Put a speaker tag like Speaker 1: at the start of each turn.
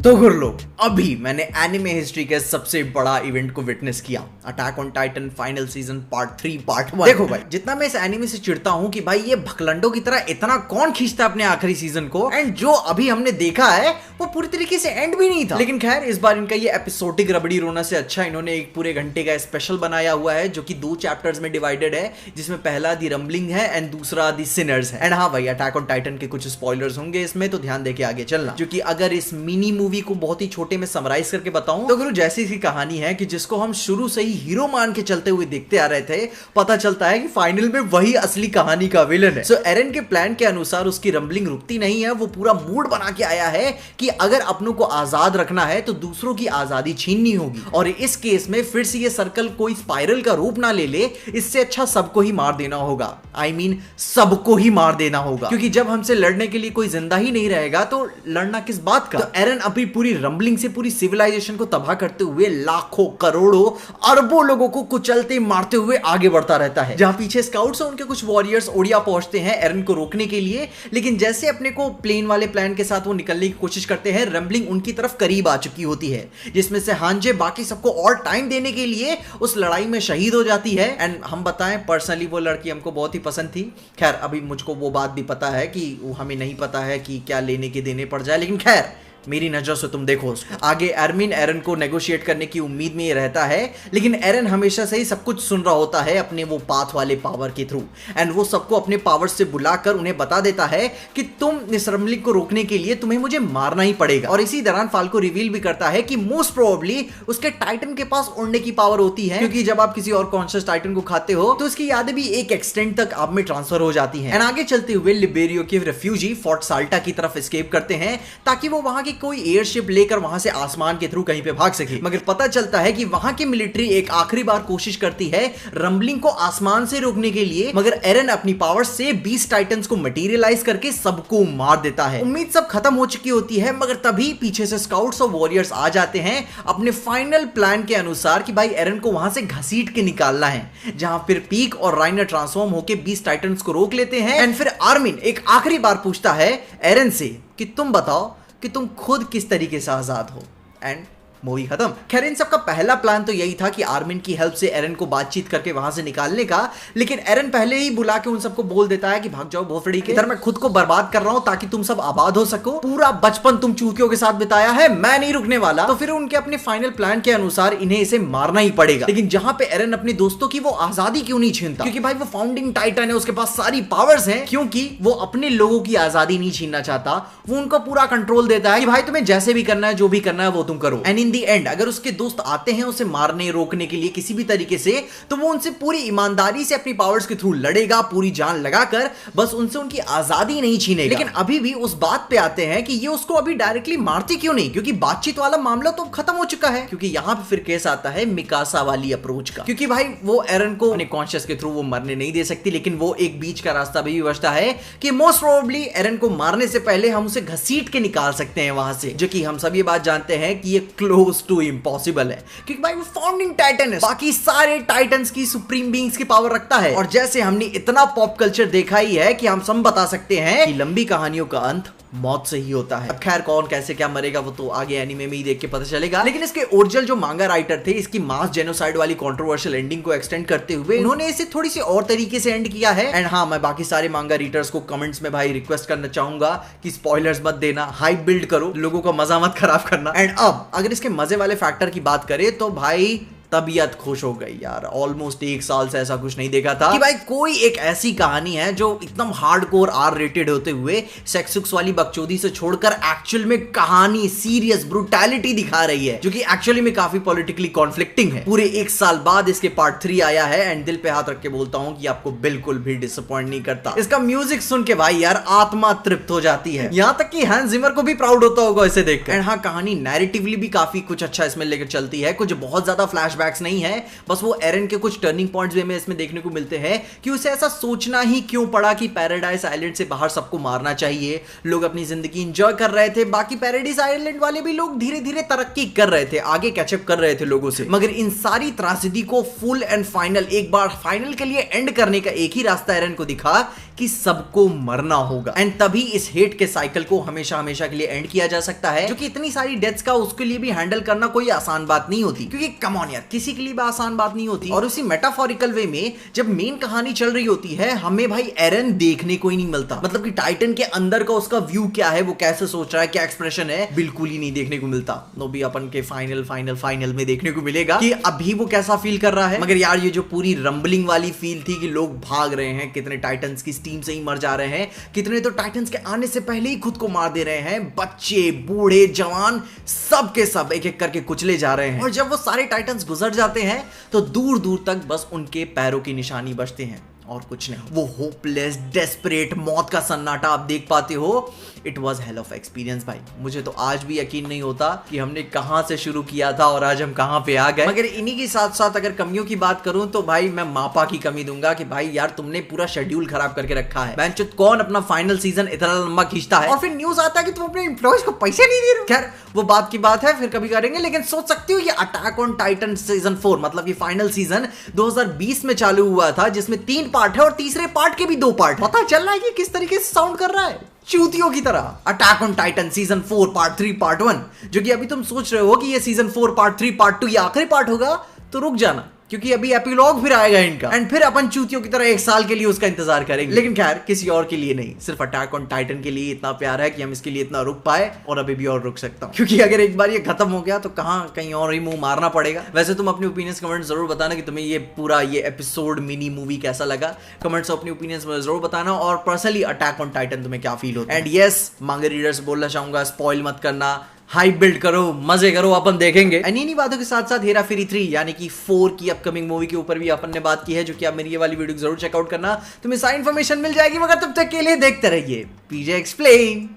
Speaker 1: तो गुर लो, अभी मैंने एनिमे हिस्ट्री के सबसे बड़ा इवेंट को विटनेस किया। Attack on Titan final season part 3 part 1। देखो भाई, जितना मैं इस एनिमे से चिढ़ता हूं कि भाई ये भकलंडों की तरह इतना कौन खींचता है अपने आखिरी सीजन को, एंड जो अभी हमने देखा है वो पूरी तरीके से एंड भी नहीं था। लेकिन खैर, इस बार इनका ये एपिसोडिक रबड़ी रोना से अच्छा इन्होंने एक पूरे घंटे का स्पेशल बनाया हुआ है, जो कि 2 चैप्टर्स में डिवाइडेड है, जिसमें पहला दी रंबलिंग है एंड दूसरा दी सिनर्स है। एंड हाँ भाई, अटैक ऑन टाइटन के कुछ स्पॉयलर्स होंगे इसमें, तो ध्यान देके आगे चलना। क्योंकि अगर इस मिनी मूवी को बहुत ही छोटे में समराइज करके बताऊं तो गुरु, जैसी सी कहानी है कि जिसको हम शुरू से ही हीरो मान के चलते हुए देखते आ रहे थे, पता चलता है कि फाइनल में वही असली कहानी का विलन है। सो एरन के प्लान के अनुसार उसकी रंबलिंग रुकती नहीं है, वो पूरा मूड बना के आया है कि अगर अपनों को आजाद रखना है तो दूसरों की आजादी छीननी होगी। और इस केस में फिर से ये सर्कल कोई स्पाइरल का रूप ना ले ले, इससे अच्छा सबको ही मार देना होगा। I mean, सबको ही मार देना होगा, क्योंकि जब हमसे लड़ने के लिए कोई जिंदा ही नहीं रहेगा तो लड़ना किस बात का। तो एरन अपनी पूरी रंबलिंग से पूरी सिविलाइजेशन को तबाह करते हुए लाखों करोड़ों अरबों लोगों को कुचलते मारते हुए आगे बढ़ता रहता है। जहां पीछे स्काउट्स और उनके कुछ वॉरियर्स ओडिया पहुंचते हैं एरन को रोकने के लिए, लेकिन जैसे अपने को प्लेन वाले प्लान के साथ वो निकलने की कोशिश करते हैं, रंबलिंग उनकी तरफ करीब आ चुकी होती है, जिसमें से हांजे बाकी सबको और टाइम देने के लिए उस लड़ाई में शहीद हो जाती है। एंड हम बताएं, पर्सनली वो लड़की हमको बहुत ही पसंद थी। खैर, अभी मुझको वो बात भी पता है कि हमें नहीं पता है कि क्या लेने के देने पड़ जाए, लेकिन खैर मेरी नजर से तुम देखो उसको। आगे आर्मिन एरन को नेगोशिएट करने की उम्मीद में ये रहता है, लेकिन एरन हमेशा से ही सब कुछ सुन रहा होता है अपने वो पाथ वाले पावर के थ्रू, एंड वो सबको अपने पावर से बुलाकर उन्हें बता देता है कि तुम इस रंबलिंग को रोकने के लिए तुम्हें मुझे मारना ही पड़ेगा। और इसी दौरान फाल्को रिवील भी करता है कि मोस्ट प्रोबेबली उसके टाइटन के पास उड़ने की पावर होती है, क्योंकि जब आप किसी और कॉन्शियस टाइटन को खाते हो तो उसकी यादें भी एक एक्सटेंट तक आप में ट्रांसफर हो जाती हैं। एंड आगे चलते हुए लिबेरियो के रेफ्यूजी फोर्ट साल्टा की तरफ एस्केप करते हैं, ताकि वो वहां कोई एयरशिप लेकर वहां से आसमान के थ्रू कहीं पे भाग सके। मगर पता चलता है कि वहां की मिलिट्री एक आखिरी बार कोशिश करती है रंबलिंग को आसमान से रोकने के लिए, मगर एरन अपनी पावर से 20 टाइटन्स को मटेरियलाइज करके सबको मार देता है। उम्मीद सब खत्म हो चुकी होती है, मगर तभी पीछे से स्काउट्स और वॉरियर्स आ जाते हैं अपने फाइनल प्लान के अनुसार कि भाई एरन को वहां से घसीट के निकालना है, जहां फिर पीक और राइनर ट्रांसफॉर्म होकर 20 टाइटन्स को रोक लेते हैं। एंड फिर आर्मिन एक आखिरी बार पूछता है एरन से कि तुम बताओ कि तुम खुद किस तरीके से आजाद हो, एंड मूवी खत्म। खैर, इन सबका पहला प्लान तो यही था कि आर्मिन की हेल्प से एरन को बातचीत करके वहां से निकालने का, लेकिन एरन पहले ही बुला के उन सबको बोल देता है कि भाग जाओ भोफड़ी के, इधर मैं खुद को बर्बाद कर रहा हूं ताकि तुम सब आबाद हो सको। पूरा बचपन तुम चूतियों के साथ बिताया है, मैं नहीं रुकने वाला। तो फिर उनके अपने फाइनल प्लान के अनुसार इन्हें इसे मारना ही पड़ेगा। लेकिन जहां पे एरन अपने दोस्तों की वो आजादी क्यों नहीं छीनता, क्योंकि भाई वो फाउंडिंग टाइटन है, उसके पास सारी पावर्स हैं, क्योंकि वो अपने लोगों की आजादी नहीं छीनना चाहता। वो उनको पूरा कंट्रोल देता है कि भाई तुम्हें जैसे भी करना है, जो भी करना है वो तुम करो। एंड इन दी एंड अगर उसके दोस्त आते हैं उसे मारने रोकने के लिए किसी भी तरीके से, तो वो उनसे पूरी ईमानदारी से अपनी पावर्स के थ्रू लड़ेगा, पूरी जान लगाकर, बस उनसे उनकी आजादी नहीं छीनेगा। लेकिन अभी भी उस बात पे आते हैं कि ये उसको अभी डायरेक्टली मारती क्यों नहीं, क्योंकि बातचीत वाला मामला तो खत्म हो चुका है। क्योंकि यहां पे फिर केस आता है मिकासा वाली अप्रोच का, क्योंकि भाई वो एरन को अपने कॉन्शियस के थ्रू वो मरने नहीं दे सकती, लेकिन वो एक बीच का रास्ता भी बचता है कि मोस्ट प्रोबेबली एरन को मारने से पहले हम उसे घसीट के निकाल सकते हैं वहां से, जो कि हम सब ये बात जानते हैं कि ये क्लोज टू इम्पॉसिबल है, क्योंकि भाई वो फाउंडिंग टाइटन है, बाकी सारे टाइटन्स की सुप्रीम बीइंग्स की पावर रखता है। और जैसे हमने इतना पॉप कल्चर देखा ही है कि हम सब बता सकते हैं कि लंबी कहानियों का अंत मौत से ही होता है। अब खैर, कौन कैसे क्या मरेगा वो तो आगे एनीमे में ही देख के पता चलेगा। लेकिन इसके ओरिजिनल जो मांगा राइटर थे, इसकी मास जेनोसाइड वाली कंट्रोवर्शियल एंडिंग को एक्सटेंड करते हुए उन्होंने इसे थोड़ी सी और तरीके से एंड किया है। एंड हाँ, मैं बाकी सारे मांगा रीडर्स को कमेंट्स में भाई रिक्वेस्ट करना चाहूंगा कि स्पॉयलर्स मत देना, हाइप बिल्ड करो, लोगों का मजा मत खराब करना। एंड अब अगर इसके मजे वाले फैक्टर की बात करें तो भाई तबीयत खुश हो गई यार। ऑलमोस्ट 1 साल से ऐसा कुछ नहीं देखा था कि भाई कोई एक ऐसी कहानी है जो एकदम हार्डकोर आर रेटेड होते हुए सेक्स वाली बकचोदी से छोड़कर एक्चुअल में कहानी सीरियस ब्रूटैलिटी दिखा रही है, जो कि एक्चुअली में काफी पॉलिटिकली कॉन्फ्लिक्टिंग है। पूरे 1 साल बाद इसके पार्ट 3 आया है, एंड दिल पे हाथ रख के बोलता हूं कि आपको बिल्कुल भी डिसअपॉइंट नहीं करता। इसका म्यूजिक सुन के भाई यार आत्मा तृप्त हो जाती है, यहां तक कि हैंस जिमर को भी प्राउड होता होगा इसे देखकर। एंड हाँ, कहानी नैरेटिवली भी काफी कुछ अच्छा इसमें लेकर चलती है, कुछ बहुत ज्यादा फ्लैश फ्लैशबैक्स नहीं है, बस वो एरन के कुछ टर्निंग पॉइंट्स भी हमें इसमें देखने को मिलते हैं कि उसे ऐसा सोचना ही क्यों पड़ा कि पैराडाइज आइलैंड से बाहर सबको मारना चाहिए। लोग अपनी जिंदगी एंजॉय कर रहे थे, बाकी पैराडाइज आइलैंड वाले भी लोग धीरे धीरे तरक्की कर रहे थे, आगे कैचअप कर रहे थे लोगों से। मगर इन सारी त्रासदी को फुल एंड फाइनल, एक बार फाइनल के लिए एंड करने का एक ही रास्ता एरन को दिखा कि सबको मरना होगा। एंड तभी इस हेट के साइकिल को हमेशा हमेशा के लिए एंड किया जा सकता है, जो कि इतनी सारी डेथ्स का उसके लिए भी हैंडल करना कोई आसान बात नहीं होती, क्योंकि कम ऑन यार, किसी के लिए भी आसान बात नहीं होती। और उसी मेटाफोरिकल वे में जब मेन कहानी चल रही होती है, हमें भाई एरन देखने को ही नहीं मिलता। मतलब कि टाइटन के अंदर का उसका व्यू क्या है, वो कैसे सोच रहा है, क्या एक्सप्रेशन है, बिल्कुल ही नहीं देखने को मिलता। नो भी अपन के फाइनल में देखने को मिलेगा कि अभी वो कैसा फील कर रहा है। मगर यार ये जो पूरी रंबलिंग वाली फील थी कि लोग भाग रहे हैं, कितने टाइटन्स की टीम से ही मर जा रहे हैं, कितने तो टाइटन्स के आने से पहले ही खुद को मार दे रहे हैं, बच्चे बूढ़े जवान सब के सब एक एक करके कुचले जा रहे हैं। और जब वो सारे टाइटन्स गुजर जाते हैं तो दूर दूर तक बस उनके पैरों की निशानी बचते हैं और कुछ नहीं। वो होपलेस डेस्परेट मौत का सन्नाटा आप देख पाते हो। It was hell of experience भाई। मुझे तो आज भी यकीन नहीं होता कि हमने कहां से शुरू किया था और आज हम कहां पे आ गए। मगर इन्हीं के साथ साथ अगर कमियों की बात करूं तो भाई मैं मापा की कमी दूंगा कि भाई यार तुमने पूरा शेड्यूल खराब करके रखा है। बेंचुत कौन अपना फाइनल सीजन इतना लंबा खींचता है और फिर न्यूज आता है कि तुम अपने एम्प्लॉयज को पैसे नहीं दे रहे हो। खैर वो बात की बात है, फिर कभी करेंगे। लेकिन सोच सकते हो ये अटैक ऑन टाइटन सीजन 4 मतलब कि फाइनल सीजन 2020 में चालू हुआ था, जिसमें 3 पार्ट है और तीसरे पार्ट के भी 2 पार्ट। पता चल रहा है कि किस तरीके से साउंड कर रहा है, चूतियों की तरह। Attack on Titan season 4 part 3 part 1, जो कि अभी तुम सोच रहे हो कि ये सीजन 4 पार्ट 3 पार्ट 2 ये आखिरी पार्ट होगा, तो रुक जाना, क्योंकि अभी एपिलॉग फिर आएगा इनका। एंड फिर अपन चूतियों की तरह 1 साल के लिए उसका इंतजार करेंगे। लेकिन खैर किसी और के लिए नहीं, सिर्फ अटैक ऑन टाइटन के लिए इतना प्यार है कि हम इसके लिए इतना रुक पाए, और अभी भी और रुक सकता हूं, क्योंकि अगर एक बार ये खत्म हो गया तो कहीं और ही मुंह मारना पड़ेगा। वैसे तुम अपनी ओपिनियंस कमेंट जरूर बताना कि तुम्हें ये पूरा ये एपिसोड मिनी मूवी कैसा लगा। कमेंट्स अपनी ओपिनियंस में जरूर बताना, और पर्सनली अटैक ऑन टाइटन तुम्हें क्या फील होता है। एंड यस, मांगे रीडर्स बोलना चाहूंगा, स्पॉइल मत करना, हाइप बिल्ड करो, मजे करो, अपन देखेंगे। एंड इन्हीं बातों के साथ साथ हेरा फेरी 3 यानी कि 4 की अपकमिंग मूवी के ऊपर भी अपन ने बात की है, जो कि आप मेरी ये वाली वीडियो जरूर चेकआउट करना, तुम्हें सारी इंफॉर्मेशन मिल जाएगी। मगर तब तक के लिए देखते रहिए पीजे एक्सप्लेन।